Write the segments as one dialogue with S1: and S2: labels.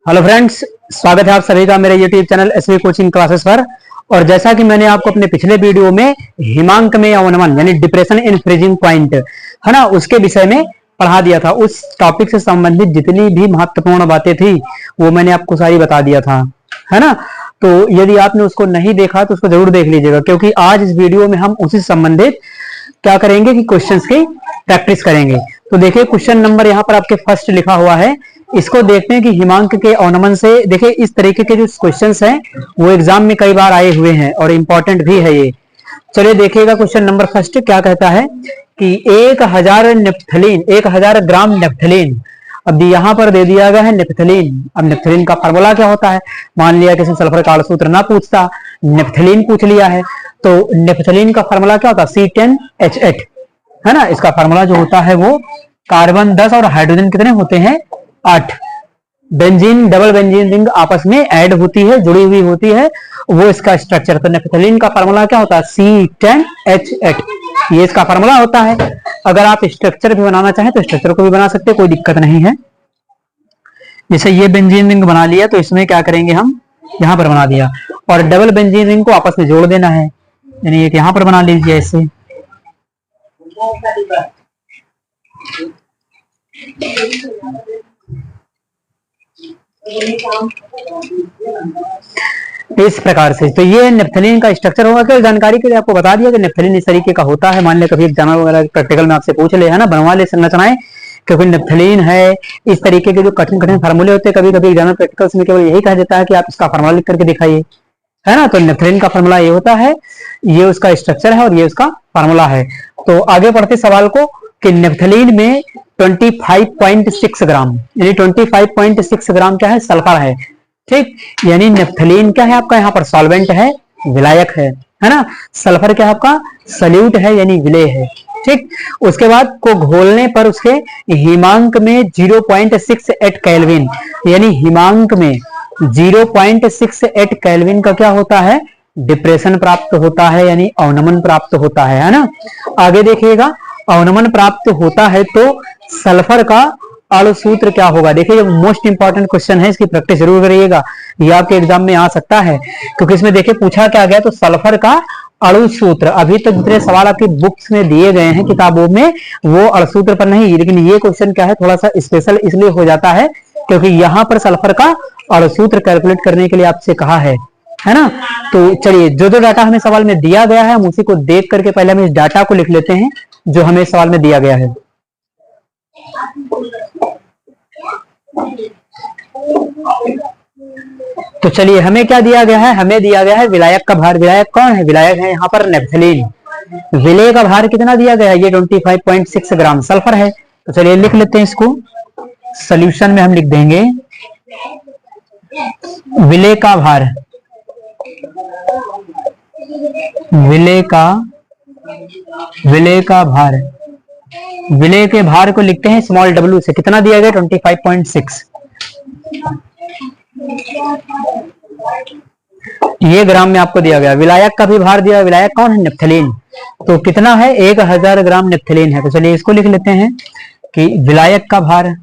S1: Hello friends, स्वागत है आप सभी का मेरे YouTube channel SV coaching classes पर। और जैसा कि मैंने आपको अपने पिछले वीडियो में हिमांक में अवनमन यानी डिप्रेशन इन फ्रीजिंग पॉइंट है ना, उसके विषय में पढ़ा दिया था। उस टॉपिक से संबंधित जितनी भी महत्वपूर्ण बातें थी वो मैंने आपको सारी बता दिया था, है ना। तो यदि आपने उसको नहीं देखा तो उसको जरूर देख लीजिएगा, क्योंकि आज इस वीडियो में हम उसी से संबंधित क्या करेंगे कि क्वेश्चंस की प्रैक्टिस करेंगे। तो देखिए क्वेश्चन नंबर यहाँ पर आपके फर्स्ट लिखा हुआ है, इसको देखते हैं कि हिमांक के अवनमन से। देखिए इस तरीके के जो क्वेश्चंस हैं वो एग्जाम में कई बार आए हुए हैं और इंपॉर्टेंट भी है ये। चलिए देखिएगा क्वेश्चन नंबर फर्स्ट क्या कहता है कि 1000 ग्राम नेफ्थलीन। अब यहाँ पर दे दिया गया है नेफ्थलीन। अब नेफ्थलीन का फार्मूला क्या होता है, मान लिया किसी सल्फर का सूत्र ना पूछता, नेफ्थलीन पूछ लिया है। तो नेफ्थलीन का फार्मूला क्या होता है, C10H8, है ना। इसका फार्मूला जो होता है वो कार्बन 10 और हाइड्रोजन कितने होते हैं, 8। बेंजीन डबल बेंजीन रिंग आपस में ऐड होती है, जुड़ी हुई होती है, वो इसका स्ट्रक्चर। तो नेफ्थलीन का फार्मूला क्या होता है, C10H8, ये इसका फार्मूला होता है। अगर आप स्ट्रक्चर भी बनाना चाहें तो स्ट्रक्चर को भी बना सकते हैं, कोई दिक्कत नहीं है। जैसे ये बेंजीन रिंग बना लिया तो इसमें क्या करेंगे, हम यहां पर बना दिया और डबल बेंजीन रिंग को आपस में जोड़ देना है, यानी एक यहां पर बना लीजिए ऐसे। इस प्रकार से तो ये नेफ्थलीन का स्ट्रक्चर होगा। क्या जानकारी के लिए आपको बता दिया कि नेफ्थलीन इस तरीके का होता है। मान लिया कभी एग्जाम वगैरह प्रैक्टिकल में आपसे पूछ ले, है ना, बनवा ले संरचनाएं, क्योंकि नेफ्थलीन है इस तरीके के जो कठिन कठिन फार्मूले होते हैं, कभी कभी एग्जाम प्रैक्टिकल्स में केवल यही कह देता है कि आप इसका फार्मूला लिख करके दिखाइए, है ना। तो नेफ्थलीन का फार्मूला ये होता है, ये उसका स्ट्रक्चर है और ये उसका फार्मूला है। तो आगे बढ़ते सवाल को कि नेफ्थलीन में 25.6 ग्राम यानी 25.6 ग्राम क्या है, सल्फर है, ठीक। यानी नेफ्थलीन क्या है आपका, यहाँ पर सॉल्वेंट है, विलायक है ना। सल्फर क्या है आपका, सल्यूट है यानी विलेय है, ठीक। उसके बाद को घोलने पर उसके हिमांक में 0.68 केल्विन, यानी हिमांक में 0.68 केल्विन का क्या होता है, डिप्रेशन प्राप्त होता है, यानी अवनमन प्राप्त होता है ना। आगे देखिएगा, अवनमन प्राप्त होता है तो सल्फर का अणु सूत्र क्या होगा। देखिए ये मोस्ट इंपॉर्टेंट क्वेश्चन है, इसकी प्रैक्टिस जरूर करिएगा, ये आपके एग्जाम में आ सकता है। क्योंकि इसमें देखिए पूछा क्या गया, तो सल्फर का अणु सूत्र। अभी तक जितने सवाल आपकी बुक्स में दिए गए हैं किताबों में वो अणु सूत्र पर नहीं, लेकिन ये क्वेश्चन क्या है थोड़ा सा स्पेशल इसलिए हो जाता है क्योंकि यहाँ पर सल्फर का अणु सूत्र कैलकुलेट करने के लिए आपसे कहा है ना। तो चलिए जो जो डाटा हमें सवाल में दिया गया है हम उसी को देख करके पहले हम इस डाटा को लिख लेते हैं जो हमें सवाल में दिया गया है। तो चलिए हमें क्या दिया गया है, हमें दिया गया है विलायक का भार। विलायक कौन है, विलायक है यहाँ पर नेफ्थलीन। विलेय का भार कितना दिया गया है, ये 25.6 ग्राम सल्फर है। तो चलिए लिख लेते हैं इसको, सॉल्यूशन में हम लिख देंगे विलेय का भार, विलेय का भार, विलेय के भार को लिखते हैं स्मॉल w से। कितना दिया गया, 25.6, ये ग्राम में आपको दिया गया। विलायक का भी भार दिया, विलायक कौन है, नेफ्थलीन। तो कितना है, 1000 ग्राम नेफ्थलीन है। तो चलिए इसको लिख लेते हैं कि विलायक का भार,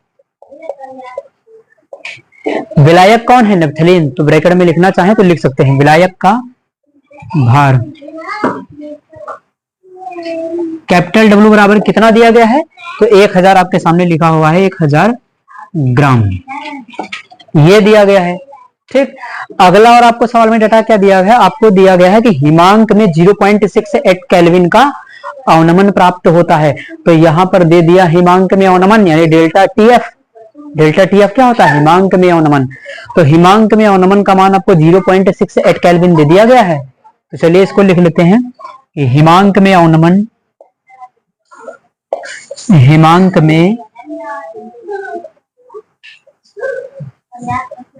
S1: विलायक कौन है, नेफ्थलीन। तो ब्रैकेट में लिखना चाहें तो लिख सकते हैं विलायक का भार, कैपिटल W बराबर कितना दिया गया है, तो 1000 आपके सामने लिखा हुआ है, 1000 ग्राम ये दिया गया है, ठीक। अगला और आपको सवाल में डाटा क्या दिया गया है, आपको दिया गया है कि हिमांक में 0.68 केल्विन का अवनमन प्राप्त होता है। तो यहां पर दे दिया हिमांक में अवनमन यानी डेल्टा TF। डेल्टा TF क्या होता है, हिमांक में अवनमन। तो हिमांक में अवनमन का मान आपको 0.68 केल्विन दे दिया गया है। तो चलिए इसको लिख लेते हैं कि हिमांक में अवनमन, हिमांक में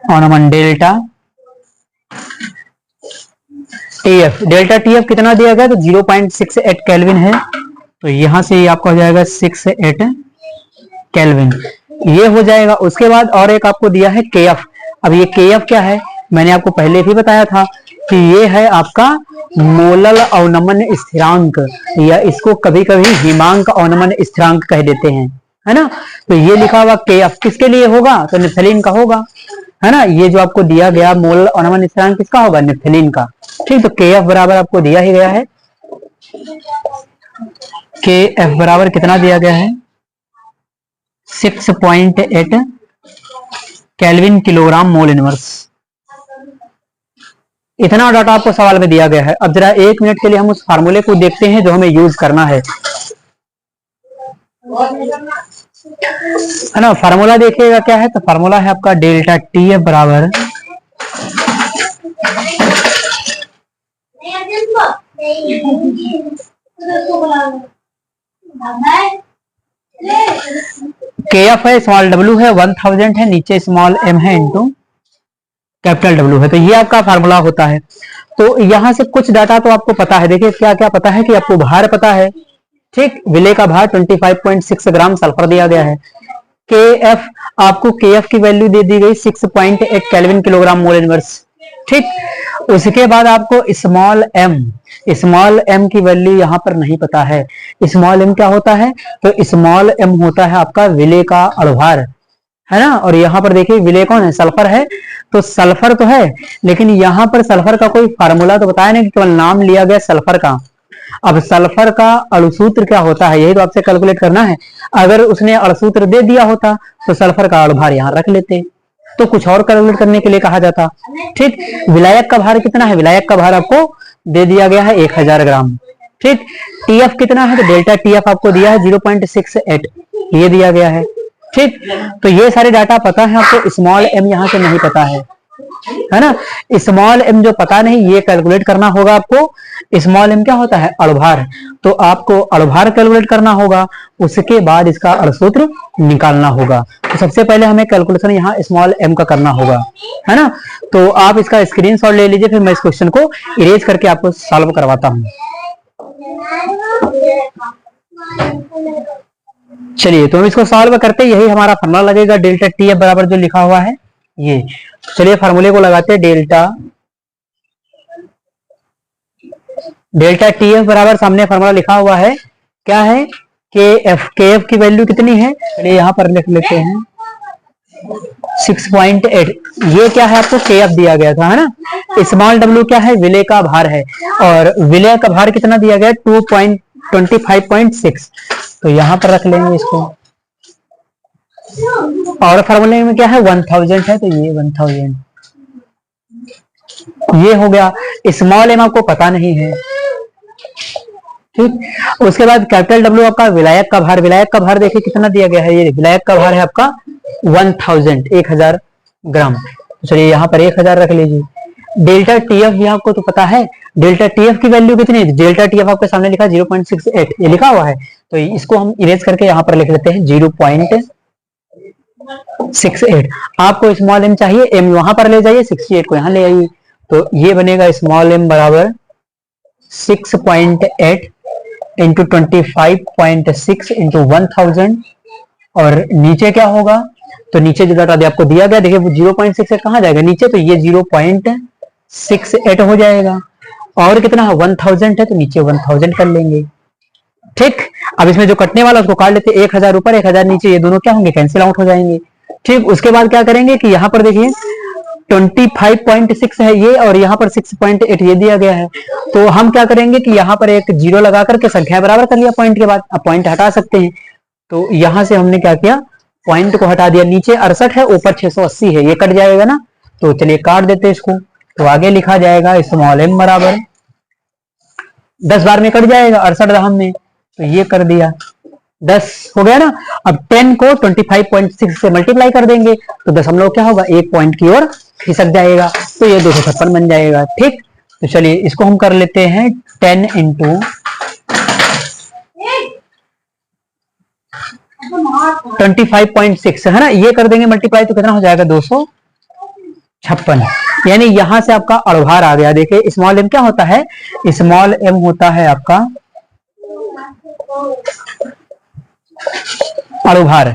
S1: अवनमन डेल्टा TF। डेल्टा TF कितना दिया गया, तो 0.68 केल्विन है। तो यहां से आपको हो जाएगा 68 केल्विन, ये हो जाएगा। उसके बाद और एक आपको दिया है KF। अब ये KF क्या है, मैंने आपको पहले भी बताया था कि ये है आपका मोलल अवनमन स्थिरांक, या इसको कभी कभी हिमांक अवनमन स्थिरांक कह देते हैं, है ना। तो ये लिखा हुआ KF किसके लिए होगा, तो नेफ्थलीन का होगा, है ना। ये जो आपको दिया गया मोल अणुमन स्थिरांक किसका होगा, नेप्थलीन का। ठीक, तो के एफ बराबर आपको दिया ही गया है, के एफ बराबर कितना दिया गया है, 6.8 केल्विन किलोग्राम मोल इनवर्स। इतना डाटा आपको सवाल में दिया गया है। अब जरा 1 मिनट के लिए हम उस फार्मूले को देखते हैं जो हमें यूज करना है ना। फार्मूला देखिएगा क्या है, तो फार्मूला है आपका डेल्टा टी एफ बराबर के एफ है, स्मॉल डब्ल्यू है, 1000 है, नीचे स्मॉल एम है इंटू कैपिटल डब्ल्यू है। तो ये आपका फार्मूला होता है। तो यहां से कुछ डाटा तो आपको पता है। देखिए क्या क्या पता है कि आपको भार पता है। ठीक, विले का भार 25.6 ग्राम सल्फर दिया गया है। के एफ, आपको के एफ की वैल्यू दे दी गई 6.8 केल्विन किलोग्राम मोल इनवर्स। ठीक, उसके बाद आपको स्मॉल एम की वैल्यू यहां पर नहीं पता है। स्मॉल एम क्या होता है, तो स्मॉल एम होता है आपका विले का अणुभार, है ना। और यहाँ पर देखिए विले कौन है, सल्फर है। तो सल्फर तो है, लेकिन यहाँ पर सल्फर का कोई फार्मूला तो बताया नहीं, केवल नाम लिया गया सल्फर का। अब सल्फर का अणुसूत्र क्या होता है, यही तो आपसे कैलकुलेट करना है। अगर उसने अणुसूत्र दे दिया होता तो सल्फर का अणुभार यहाँ रख लेते, तो कुछ और कैलकुलेट करने के लिए कहा जाता। ठीक, विलायक का भार कितना है, विलायक का भार आपको दे दिया गया है 1000 ग्राम। ठीक, टीएफ कितना है, तो डेल्टा टीएफ आपको दिया है 0.68, ये दिया गया है। ठीक, तो ये सारे डाटा पता है आपको, स्मॉल एम यहाँ से नहीं पता है ना। स्मॉल एम जो पता नहीं, ये कैलकुलेट करना होगा आपको। स्मॉल एम क्या होता है, अणुभार। तो आपको अणुभार कैलकुलेट करना होगा, उसके बाद इसका अणुसूत्र निकालना होगा। तो सबसे पहले हमें कैलकुलेशन यहाँ स्मॉल एम का करना होगा, है ना। तो आप इसका स्क्रीनशॉट ले लीजिए, फिर मैं इस क्वेश्चन को इरेज करके आपको सॉल्व करवाता हूँ। चलिए, तो हम इसको सॉल्व करते, यही हमारा फॉर्मूला लगेगा, डेल्टा टी एफ बराबर जो लिखा हुआ है ये। चलिए फार्मूले को लगाते हैं, डेल्टा टी एफ बराबर, सामने फार्मूला लिखा हुआ है क्या है, के एफ की वैल्यू कितनी है, चलिए यहाँ पर लिख लेते हैं 6.8। ये क्या है, आपको के एफ दिया गया था, है ना। स्मॉल डब्ल्यू क्या है, विले का भार है, और विले का भार कितना दिया गया, 25.6। तो यहाँ पर रख लेंगे इसको, और फार्मूले में क्या है 1000 है, तो ये 1000 ये हो गया। स्मॉल एम आपको पता नहीं है। ठीक, उसके बाद कैपिटल डब्ल्यू आपका विलायक का भार। विलायक का भार देखिए कितना दिया गया है, ये विलायक का भार है आपका 1000 ग्राम। चलिए यहाँ पर 1000 रख लीजिए। डेल्टा टीएफ भी आपको तो पता है, डेल्टा टीएफ की वैल्यू कितनी है, डेल्टा टीएफ आपके सामने लिखा 0.68, ये लिखा हुआ है। तो इसको हम इरेज करके यहाँ पर लिख लेते हैं 0.68। आपको स्मॉल एम चाहिए, एम वहां पर ले जाइए, 68 को यहाँ ले आइए। तो ये बनेगा स्मॉल एम बराबर 6.8 इंटू 25.6 इंटू 1000, और नीचे क्या होगा, तो नीचे जो डाटा आपको दिया गया, देखिए 0.68 कहाँ जाएगा नीचे, तो ये 0.68 हो जाएगा। और कितना है 1000 है, तो नीचे 1000 कर लेंगे। ठीक, अब इसमें जो कटने वाला उसको काट लेते, 1000 ऊपर 1000 नीचे, ये दोनों क्या होंगे, कैंसिल आउट हो जाएंगे। ठीक, उसके बाद क्या करेंगे कि यहाँ पर देखिए 25.6 है ये, और यहाँ पर 6.8 ये दिया गया है। तो हम क्या करेंगे कि यहाँ पर एक जीरो लगा करके संख्या बराबर कर लिया पॉइंट के बाद। अब पॉइंट हटा सकते हैं, तो यहाँ से हमने क्या किया, पॉइंट को हटा दिया। नीचे 68 है, ऊपर 680 है, ये कट जाएगा ना। तो चलिए काट देते इसको। तो आगे लिखा जाएगा स्मॉल एम बराबर 10 बार में कट जाएगा, 68 दशम में, तो ये कर दिया 10 हो गया ना। अब 10 को 25.6 से मल्टीप्लाई कर देंगे, तो दशमलव क्या होगा, एक पॉइंट की ओर खिसक जाएगा, तो ये 256 बन जाएगा। ठीक, तो चलिए इसको हम कर लेते हैं 10 इंटू 25.6, है ना, ये कर देंगे मल्टीप्लाई, तो कितना हो जाएगा 256। यानी यहां से आपका अणुभार आ गया। देखिए स्मॉल एम क्या होता है, स्मॉल एम होता है आपका अणुभार,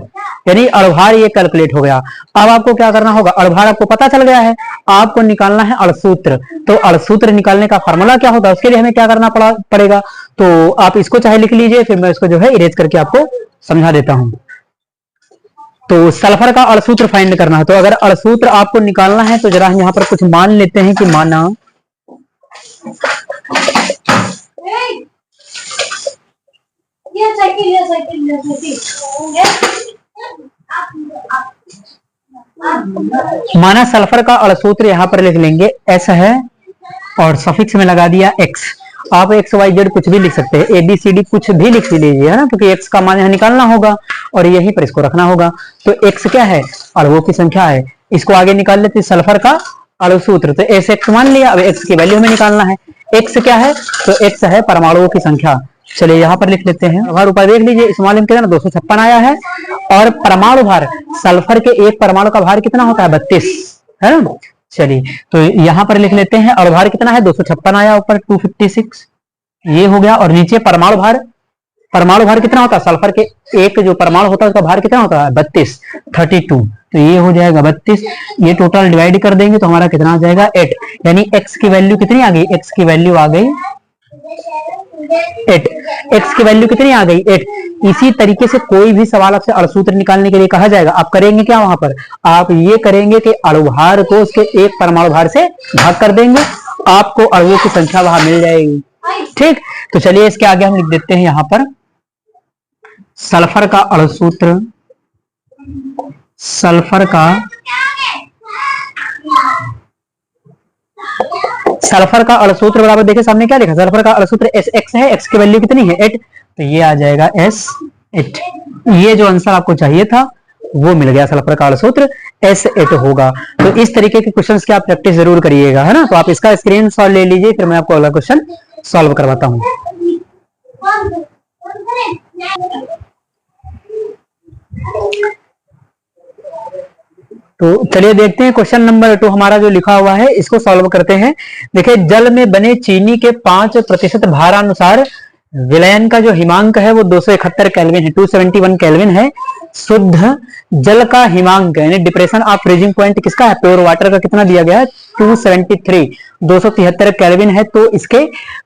S1: यानी अणुभार ये कैलकुलेट हो गया। अब आपको क्या करना होगा, अणुभार आपको पता चल गया है, आपको निकालना है अणुसूत्र। तो अणुसूत्र निकालने का फार्मूला क्या होगा, उसके लिए हमें क्या करना पड़ेगा, तो आप इसको चाहे लिख लीजिए, फिर मैं इसको जो है इरेज करके आपको समझा देता हूं। तो सल्फर का अणसूत्र फाइंड करना है। तो अगर अणसूत्र आपको निकालना है तो जरा हम यहाँ पर कुछ मान लेते हैं कि माना माना सल्फर का अणसूत्र यहाँ पर लिख लेंगे एस है और सफिक्स में लगा दिया एक्स। आप एक्स वाई जेड कुछ भी लिख सकते हैं, ए बी सी डी कुछ भी लिख लीजिए, है ना, क्योंकि एक्स का मान यहाँ निकालना होगा और यहीं पर इसको रखना होगा। तो एक्स क्या है, अणुओं की संख्या है। इसको आगे निकाल लेते हैं सल्फर का अणुसूत्र। तो एस एक्स मान लिया, अब एक्स की वैल्यू हमें निकालना है। एक्स क्या है, तो एक्स है परमाणुओं की संख्या। चलिए यहाँ पर लिख लेते हैं। भार ऊपर देख लीजिए, इस मालूम कितना 256 आया है और परमाणु भार सल्फर के एक परमाणु का भार कितना होता है 32, है ना। चलिए तो यहाँ पर लिख लेते हैं और भार कितना है 256 आया, ऊपर 256 ये हो गया। और नीचे परमाणु भार कितना होता है सल्फर के एक जो परमाणु होता है उसका भार कितना होता है 32 तो ये हो जाएगा 32। ये टोटल डिवाइड कर देंगे तो हमारा कितना आ जाएगा 8, यानी एक्स की वैल्यू कितनी आ गई, एक्स की वैल्यू आ गई 8। एक्स की वैल्यू कितनी आ गई 8। इसी तरीके से कोई भी सवाल आपसे अणुसूत्र निकालने के लिए कहा जाएगा, आप करेंगे क्या, वहां पर आप ये करेंगे कि अणुभार को उसके एक परमाणु भार से भाग कर देंगे, आपको अणुओं की संख्या वहां मिल जाएगी। ठीक, तो चलिए इसके आगे हम लिख देते हैं यहाँ पर सल्फर का अणुसूत्र। सल्फर का अणुसूत्र बराबर देखिए सामने क्या लिखा, सल्फर का अणुसूत्र एस एक्स है, एक्स की वैल्यू कितनी है 8, तो ये आ जाएगा एस 8। ये जो आंसर आपको चाहिए था वो मिल गया, सल्फर का अणुसूत्र एस 8 होगा। तो इस तरीके के क्वेश्चंस की आप प्रैक्टिस जरूर करिएगा, है ना। तो आप इसका स्क्रीनशॉट ले लीजिए, फिर मैं आपको अगला क्वेश्चन सॉल्व करवाता हूं। तो चलिए देखते हैं क्वेश्चन नंबर 2 हमारा जो लिखा हुआ है इसको सॉल्व करते हैं। देखिए जल में बने चीनी के 5% भारानुसार विलयन का जो हिमांक है वो 271 केल्विन है, 271 केल्विन है। शुद्ध जल का हिमांक यानी डिप्रेशन ऑफ फ्रीजिंग पॉइंट किसका है, प्योर वाटर का कितना दिया गया है 273 केल्विन है। तो इसके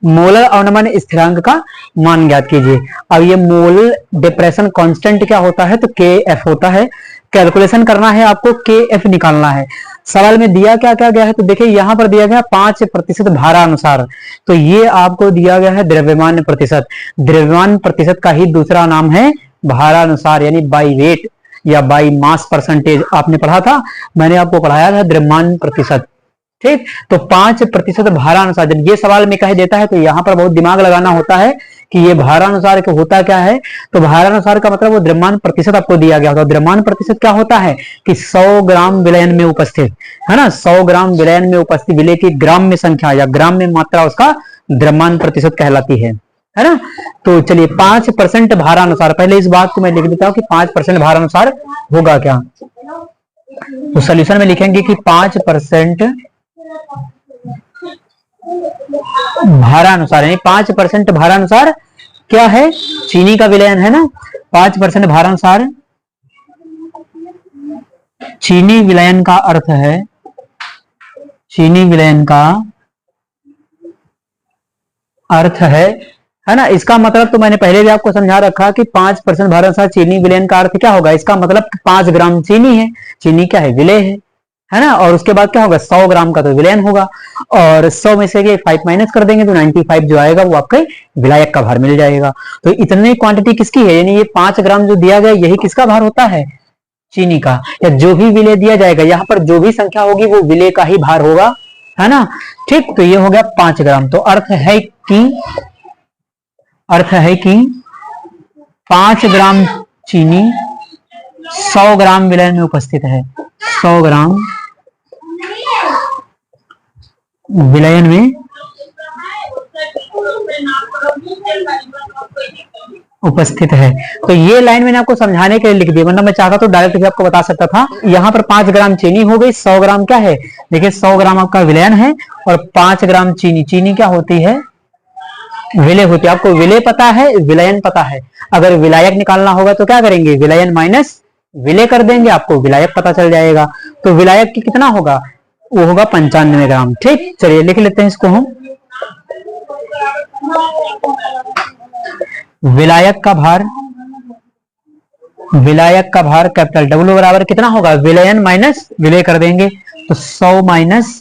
S1: मोलर अवनमन स्थिरांक का मान ज्ञात कीजिए। अब ये मोल डिप्रेशन कांस्टेंट क्या होता है, तो KF होता है। कैलकुलेशन करना है आपको, KF निकालना है। सवाल में दिया क्या क्या गया है, तो देखिए यहाँ पर दिया गया 5% भारानुसार, तो ये आपको दिया गया है द्रव्यमान प्रतिशत। द्रव्यमान प्रतिशत का ही दूसरा नाम है भारानुसार, यानी बाई वेट या बाई मास परसेंटेज। आपने पढ़ा था, मैंने आपको पढ़ाया था द्रव्यमान प्रतिशत। ठीक, तो 5% भारानुसार जब ये सवाल में कह देता है तो यहाँ पर बहुत दिमाग लगाना होता है कि ये भारानुसार का होता क्या है। तो भारानुसार का मतलब वो द्रव्यमान प्रतिशत आपको दिया गया होगा। द्रव्यमान प्रतिशत क्या होता है कि 100 ग्राम विलयन में उपस्थित, है ना, 100 ग्राम विलयन में उपस्थित विलय की ग्राम में संख्या या ग्राम में मात्रा उसका द्रव्यमान प्रतिशत कहलाती है ना। तो चलिए 5% भारानुसार, पहले इस बात को मैं लिख देता हूं कि 5% भारानुसार होगा क्या। तो सोल्यूशन में लिखेंगे कि 5% भारानुसार, यानी 5% भारानुसार क्या है, चीनी का विलयन है ना। 5% भारानुसार चीनी विलयन का अर्थ है, चीनी विलयन का अर्थ है ना। इसका मतलब तो मैंने पहले भी आपको समझा रखा कि 5% भारानुसार चीनी विलयन का अर्थ क्या होगा, इसका मतलब 5 ग्राम चीनी है, चीनी क्या है, विलय है ना। और उसके बाद क्या होगा 100 ग्राम का तो विलयन होगा, और 100 में से 5 माइनस कर देंगे तो 95 जो आएगा वो आपके विलायक का भार मिल जाएगा। तो इतनी क्वांटिटी किसकी है, यानी ये 5 ग्राम जो दिया गया यही किसका भार होता है, चीनी का। या जो भी विलय दिया जाएगा यहाँ पर जो भी संख्या होगी वो विलय का ही भार होगा, है ना। ठीक, तो ये हो गया 5 ग्राम। तो अर्थ है कि 5 ग्राम चीनी 100 ग्राम विलयन में उपस्थित है, 100 ग्राम विलयन में उपस्थित है। तो ये लाइन मैंने आपको समझाने के लिए लिख दी, वरना मैं चाहता तो डायरेक्ट भी आपको बता सकता था। यहाँ पर 5 ग्राम चीनी हो गई, 100 ग्राम क्या है, देखिए 100 ग्राम आपका विलयन है और 5 ग्राम चीनी, चीनी क्या होती है, विलय होती है। आपको विलय पता है, विलयन पता है। अगर विलायक निकालना होगा तो क्या करेंगे, विलयन माइनस विलय कर देंगे, आपको विलायक पता चल जाएगा। तो विलायक की कितना होगा, वो होगा 95 ग्राम। ठीक, चलिए लिख लेते हैं इसको हम। विलायक का भार विलायक का भार कैपिटल डब्ल्यू बराबर कितना होगा, विलयन माइनस विलय कर देंगे तो 100 माइनस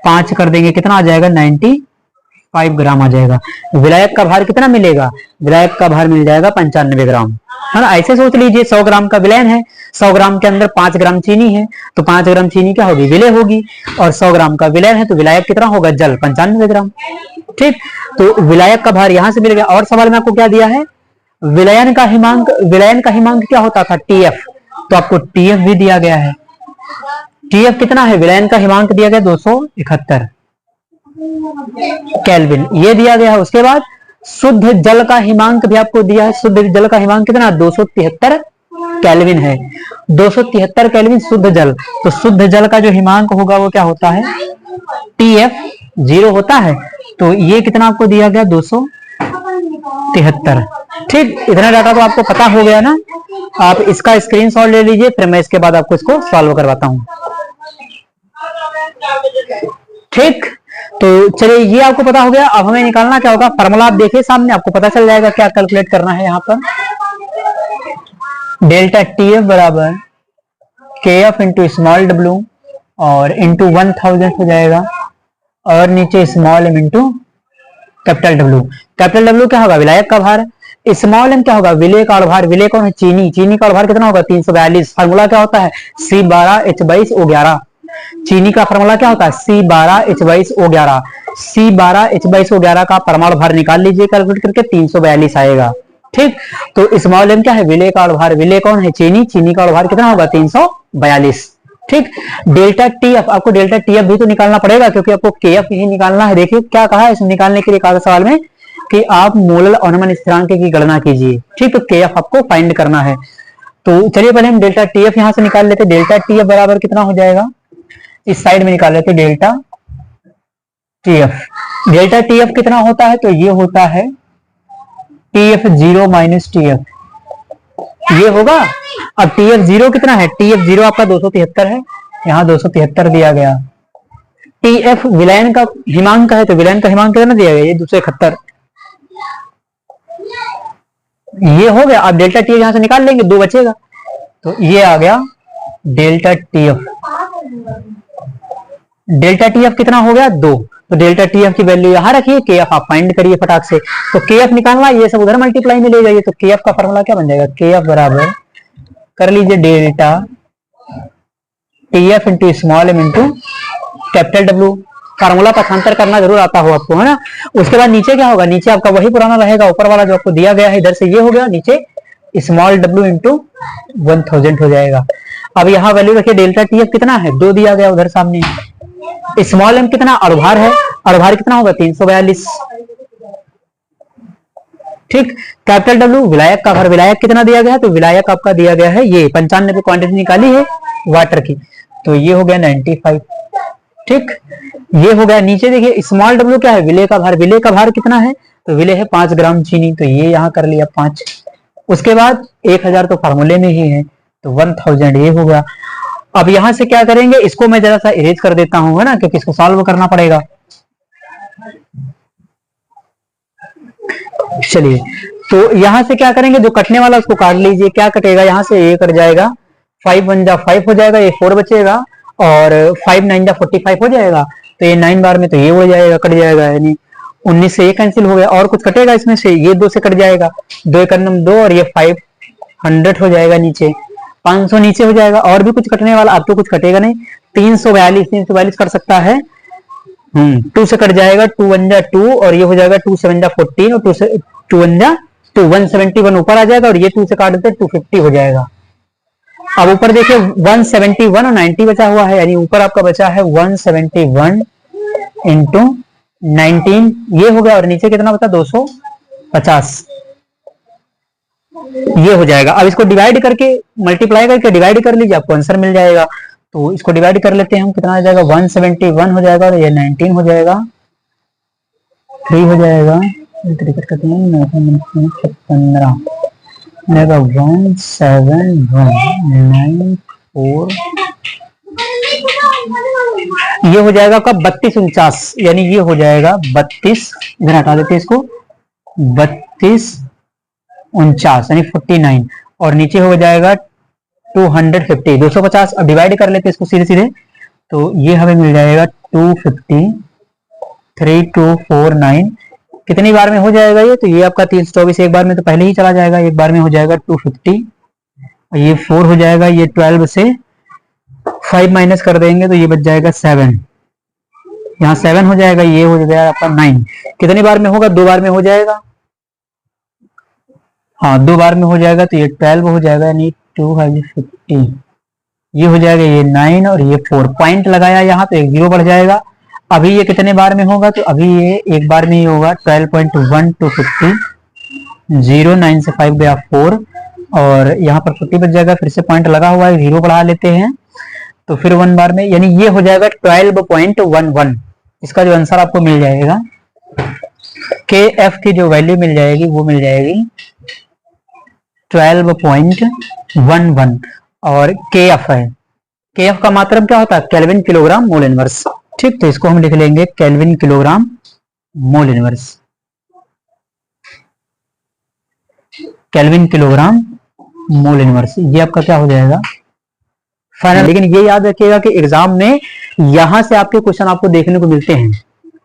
S1: 5 कर देंगे, कितना आ जाएगा 95 ग्राम आ जाएगा। विलायक का भार कितना मिलेगा, विलायक का भार मिल जाएगा 95 ग्राम, है ना। ऐसे सोच लीजिए 100 ग्राम का विलयन है, 100 ग्राम के अंदर 5 ग्राम चीनी है, तो 5 ग्राम चीनी क्या होगी, विलय होगी, और 100 ग्राम का विलयन है तो विलायक कितना होगा, जल 95 ग्राम। ठीक, तो विलायक का भार यहां से मिल गया। और सवाल में आपको क्या दिया है, विलयन का हिमांक क्या होता था, टीएफ, तो आपको टीएफ भी दिया गया है। टीएफ कितना है, विलयन का हिमांक दिया गया 271 केल्विन, ये दिया गया है। उसके बाद शुद्ध जल का हिमांक भी आपको दिया है, शुद्ध जल का हिमांक कितना 273 केल्विन है, 273 केल्विन शुद्ध जल। तो शुद्ध जल का जो हिमांक होगा वो क्या होता है, टीएफ 0 होता है, तो ये कितना आपको दिया गया 273। ठीक, इतना डाटा तो आपको पता हो गया ना। आप इसका स्क्रीनशॉट ले लीजिए, फिर मैं इसके बाद आपको इसको सॉल्व करवाता हूं। ठीक, तो चलिए ये आपको पता हो गया। अब हमें निकालना क्या होगा, फार्मूला आप देखिए सामने, आपको पता चल जाएगा क्या कैलकुलेट करना है। यहाँ पर डेल्टा टीएफ बराबर K F into small W और इंटू 1000 हो जाएगा, और नीचे small M into capital W. Capital W क्या होगा, विलायक का भार, स्मॉल एम क्या होगा, विलय का भार, विलय कौन है, चीनी, चीनी का भार कितना होगा 342। फार्मूला क्या होता है, C12H22O11। चीनी का फार्मूला क्या होता है, C12H22O11। C12H22O11 का परमाणु भार निकाल लीजिए कैलकुलेट करके, 342 आएगा। ठीक, तो स्मॉल एम क्या है, विलय का भार, विलय कौन है, चीनी, चीनी का भार कितना होगा 342। ठीक, डेल्टा टीएफ, आपको डेल्टा टीएफ भी तो निकालना पड़ेगा क्योंकि आपको केएफ ही निकालना है। देखिए क्या कहा है इसे निकालने के लिए, कहा सवाल में कि आप मोलल अवनमन स्थिरांक की गणना कीजिए। ठीक, तो केएफ आपको फाइंड करना है। तो चलिए पहले हम डेल्टा टीएफ यहां से निकाल लेते हैं। डेल्टा टीएफ बराबर कितना हो जाएगा, इस साइड में निकाल लेते हैं डेल्टा टीएफ। डेल्टा टीएफ कितना होता है, तो ये होता है टीएफ 0 माइनस टीएफ, ये होगा। अब टीएफ 0 कितना है, टीएफ 0 आपका 273 है, यहाँ 273 दिया गया। टीएफ विलयन का हिमांक है, तो विलयन का हिमांक कितना दिया गया, ये 271, ये हो गया। अब डेल्टा टीएफ यहां से निकाल लेंगे, 2 बचेगा, तो ये आ गया डेल्टा टीएफ। डेल्टा टीएफ कितना हो गया 2, तो डेल्टा टीएफ की वैल्यू यहां रखिए, केएफ आप फाइंड करिए फटाक से। तो केएफ निकालना, ये सब उधर मल्टीप्लाई में ले जाइए, तो केएफ का फॉर्मूला क्या बन जाएगा, केएफ बराबर कर लीजिए delta TF into small M into capital W. Formula पक्षांतर करना जरूर आता हो आपको, है ना। उसके बाद नीचे क्या होगा, नीचे आपका वही पुराना रहेगा, ऊपर वाला जो आपको दिया गया है इधर से ये हो गया, नीचे स्मॉल डब्ल्यू इंटू 1000 हो जाएगा। अब यहाँ वैल्यू रखिए, डेल्टा टीएफ कितना है 2 दिया गया उधर सामने, स्मॉल एम कितना अणुभार है, अणुभार कितना होगा 342। ठीक, कैपिटल डब्ल्यू विलायक का भार, विलायक कितना दिया गया है, तो विलायक आपका दिया गया है ये 95 क्वांटिटी निकाली है वाटर की, तो ये हो गया 95। ठीक, ये हो गया। नीचे देखिए स्मॉल डब्ल्यू क्या है, विलय का भार, विलय का भार कितना है, तो विलय है 5 ग्राम चीनी, तो ये यहां कर लिया 5। उसके बाद 1000 तो फार्मूले में ही है, तो 1000 ये होगा। अब यहां से क्या करेंगे, इसको मैं जरा सा इरेज कर देता हूं, है ना, क्योंकि इसको सॉल्व करना पड़ेगा। चलिए, तो यहां से क्या करेंगे, जो कटने वाला उसको काट लीजिए, क्या कटेगा यहाँ से, ये कट जाएगा, 5 1 जा 5 हो जाएगा, ये 4 बचेगा, और 5 9 जा 45 हो जाएगा, तो ये 9 बार में तो ये उड़ जाएगा, कट जाएगा, यानी 19 से ये कैंसिल हो गया, और कुछ कटेगा इसमें से, ये 2 से कट जाएगा, 2 1 2, और ये 500 हो जाएगा, नीचे 500 नीचे हो जाएगा, और भी कुछ कटने वाला, अब तो कुछ कटेगा नहीं, 342 कर सकता है, 2 से कट जाएगा, 2 1 जा 2, और ये हो जाएगा 2 7 जा 14, और 2 1 जा 2, 171 ऊपर आ जाएगा, और ये 2 से काट देते 250 हो जाएगा। अब ऊपर देखिए 171 और 90 बचा हुआ है, यानी ऊपर आपका बचा है 171 इंटू 19, ये हो गया, और नीचे कितना बचा 250, ये हो जाएगा। अब इसको डिवाइड करके, मल्टीप्लाई करके डिवाइड कर लीजिए, आपको आंसर मिल जाएगा। तो इसको डिवाइड कर लेते हैं हम, कितना आ जाएगा 171 हो जाएगा, और ये 19 हो जाएगा, 3 हो जाएगा, 1794, ये हो जाएगा आपका 3249, यानी ये हो जाएगा 32, इधर हटा देते हैं इसको, 3249 यानी 49, और नीचे हो जाएगा 250, 250। अब डिवाइड कर लेते हैं इसको सीधे सीधे, तो ये हमें मिल जाएगा 250, 3249। कितनी बार में हो जाएगा ये? तो ये आपका 324 एक बार में तो पहले ही चला जाएगा, एक बार में हो जाएगा 250, ये 4 हो जाएगा, ये 12 से 5 माइनस कर देंगे तो ये बच जाएगा 7, यहाँ 7 हो जाएगा, ये हो जाएगा आपका 9। कितनी बार में होगा? 2 बार में हो जाएगा, हाँ 2 बार में हो जाएगा, तो ये 12 हो जाएगा, यानी 250, ये हो जाएगा, ये 9 और ये 4। पॉइंट लगाया यहाँ तो एक 0 बढ़ जाएगा। अभी ये कितने बार में होगा? तो अभी ये एक बार में ही होगा, 12.1 to 50, 0 9 से 5 गया 4, और यहाँ पर 50 बच जाएगा। फिर से पॉइंट लगा हुआ है, 0 बढ़ा लेते हैं, तो फिर 1 बार में, यानी ये हो जाएगा 12.11। इसका जो आंसर आपको मिल जाएगा, के एफ की जो वैल्यू मिल जाएगी वो मिल जाएगी 12.11, और के एफ है, के एफ का मात्रक क्या होता है? Kelvin kilogram mole inverse. ठीक, तो इसको हम लिख लेंगे kelvin kilogram mole inverse, kelvin kilogram mole inverse, ये आपका क्या हो जाएगा फाइनल। लेकिन ये याद रखिएगा कि एग्जाम में यहां से आपके क्वेश्चन आपको देखने को मिलते हैं,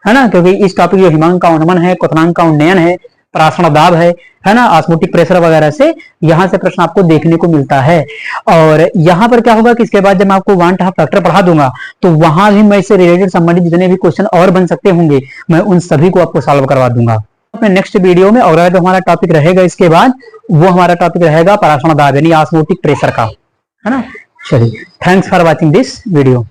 S1: है ना, क्योंकि इस टॉपिक जो हिमांक का उन्नमन है, क्वथनांक का उन्नयन है, परासरण दाब है ना, ऑस्मोटिक प्रेशर वगैरह से यहां से प्रश्न आपको देखने को मिलता है। और यहां पर क्या होगा कि इसके बाद जब मैं आपको वन हाफ फैक्टर पढ़ा दूंगा तो वहां भी मैं इससे रिलेटेड संबंधित जितने भी क्वेश्चन और बन सकते होंगे मैं उन सभी को आपको सॉल्व करवा दूंगा अपने नेक्स्ट वीडियो में। और जो हमारा टॉपिक रहेगा इसके बाद वो हमारा टॉपिक रहेगा परासरण दाब यानी ऑस्मोटिक प्रेशर का, है ना। चलिए, thanks for watching this video.